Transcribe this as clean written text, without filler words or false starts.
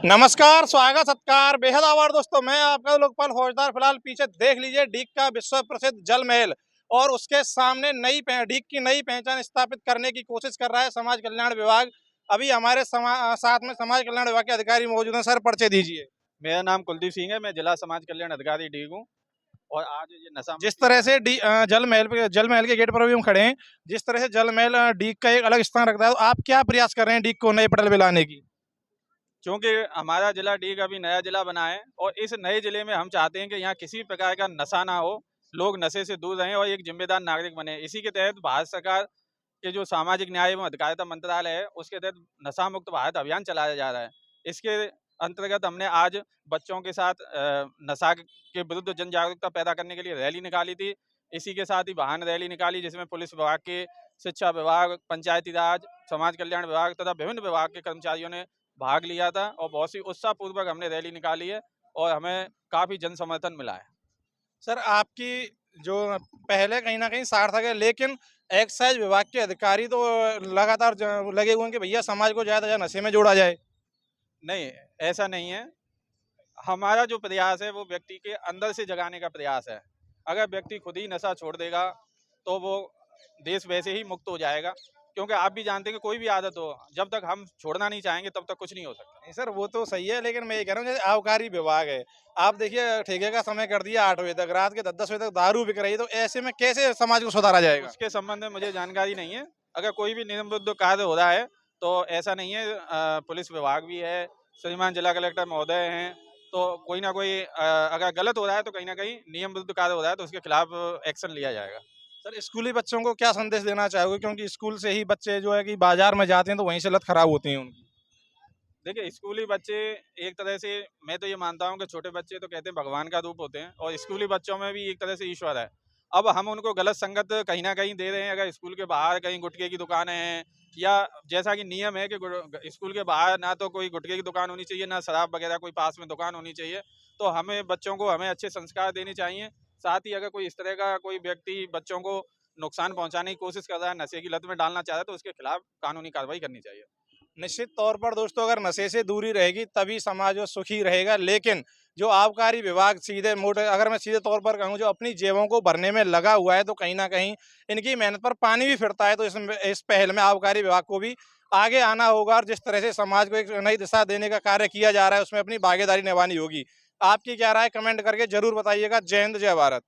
नमस्कार, स्वागत सत्कार बेहद आभार दोस्तों। मैं आपका लोकपाल फौजदार। फिलहाल पीछे देख लीजिए डीग का विश्व प्रसिद्ध जल महल और उसके सामने डीग की नई पहचान स्थापित करने की कोशिश कर रहा है समाज कल्याण विभाग। अभी हमारे साथ में समाज कल्याण विभाग के अधिकारी मौजूद हैं। सर, परिचय दीजिए। मेरा नाम कुलदीप सिंह है। मैं जिला समाज कल्याण अधिकारी डीग हूँ। और आज ये नशा जिस तरह से जल महल के गेट पर भी हम खड़े हैं, जिस तरह से जल महल डीग का एक अलग स्थान रखता है, तो आप क्या प्रयास कर रहे हैं डीग को नए पटल पे लाने की? चूँकि हमारा जिला डीग अभी नया जिला बना है और इस नए जिले में हम चाहते हैं कि यहाँ किसी भी प्रकार का नशा ना हो, लोग नशे से दूर रहें और एक जिम्मेदार नागरिक बने। इसी के तहत भारत सरकार के जो सामाजिक न्याय एवं अधिकारिता मंत्रालय है, उसके तहत नशा मुक्त भारत अभियान चलाया जा रहा है। इसके अंतर्गत हमने आज बच्चों के साथ नशा के विरुद्ध जन जागरूकता पैदा करने के लिए रैली निकाली थी। इसी के साथ ही वाहन रैली निकाली, जिसमें पुलिस विभाग के, शिक्षा विभाग, पंचायती राज, समाज कल्याण विभाग तथा विभिन्न विभाग के कर्मचारियों ने भाग लिया था और बहुत सी उत्साहपूर्वक हमने रैली निकाली है और हमें काफ़ी जन समर्थन मिला है। सर, आपकी जो पहले कहीं ना कहीं सार्थक है, लेकिन एक्साइज विभाग के अधिकारी तो लगातार लगे हुए हैं कि भैया समाज को ज्यादा ज्यादा नशे में जोड़ा जाए। नहीं, ऐसा नहीं है। हमारा जो प्रयास है वो व्यक्ति के अंदर से जगाने का प्रयास है। अगर व्यक्ति खुद ही नशा छोड़ देगा तो वो देश वैसे ही मुक्त हो जाएगा। क्योंकि आप भी जानते हैं कि कोई भी आदत हो, जब तक हम छोड़ना नहीं चाहेंगे तब तक कुछ नहीं हो सकता। नहीं सर, वो तो सही है, लेकिन मैं ये कह रहा हूँ जैसे आबकारी विभाग है, आप देखिए ठेके का समय कर दिया 8 बजे तक, रात के 10-10 बजे तक दारू बिक रही है, तो ऐसे में कैसे समाज को सुधारा जाएगा? उसके संबंध में मुझे जानकारी नहीं है। अगर कोई भी नियम विरुद्ध कार्य हो रहा है तो ऐसा नहीं है। पुलिस विभाग भी है, श्रीमान जिला कलेक्टर महोदय हैं, तो कोई ना कोई अगर गलत हो रहा है तो कहीं ना कहीं नियम विरुद्ध कार्य हो रहा है तो उसके खिलाफ एक्शन लिया जाएगा। सर, स्कूली बच्चों को क्या संदेश देना चाहोगे, क्योंकि स्कूल से ही बच्चे जो है कि बाजार में जाते हैं तो वहीं से लत खराब होती है उनकी। देखिए, स्कूली बच्चे एक तरह से, मैं तो ये मानता हूँ कि छोटे बच्चे तो कहते हैं भगवान का रूप होते हैं और स्कूली बच्चों में भी एक तरह से ईश्वर है। अब हम उनको गलत संगत कहीं ना कहीं दे रहे हैं। अगर स्कूल के बाहर कहीं गुटखे की दुकानें हैं, या जैसा कि नियम है कि स्कूल के बाहर ना तो कोई गुटखे की दुकान होनी चाहिए, ना शराब वगैरह कोई पास में दुकान होनी चाहिए, तो हमें बच्चों को हमें अच्छे संस्कार देने चाहिए। साथ ही अगर कोई इस तरह का कोई व्यक्ति बच्चों को नुकसान पहुंचाने की कोशिश कर रहा है, नशे की लत में डालना चाह रहा है, तो उसके खिलाफ कानूनी कार्रवाई करनी चाहिए। निश्चित तौर पर दोस्तों, अगर नशे से दूरी रहेगी तभी समाज जो सुखी रहेगा, लेकिन जो आबकारी विभाग सीधे मोटे, अगर मैं सीधे तौर पर कहूँ, जो अपनी जेबों को भरने में लगा हुआ है, तो कहीं ना कहीं इनकी मेहनत पर पानी भी फिरता है। तो इस पहल में आबकारी विभाग को भी आगे आना होगा और जिस तरह से समाज को एक नई दिशा देने का कार्य किया जा रहा है, उसमें अपनी भागीदारी निभानी होगी। आपकी क्या राय, कमेंट करके जरूर बताइएगा। जय हिंद, जय भारत।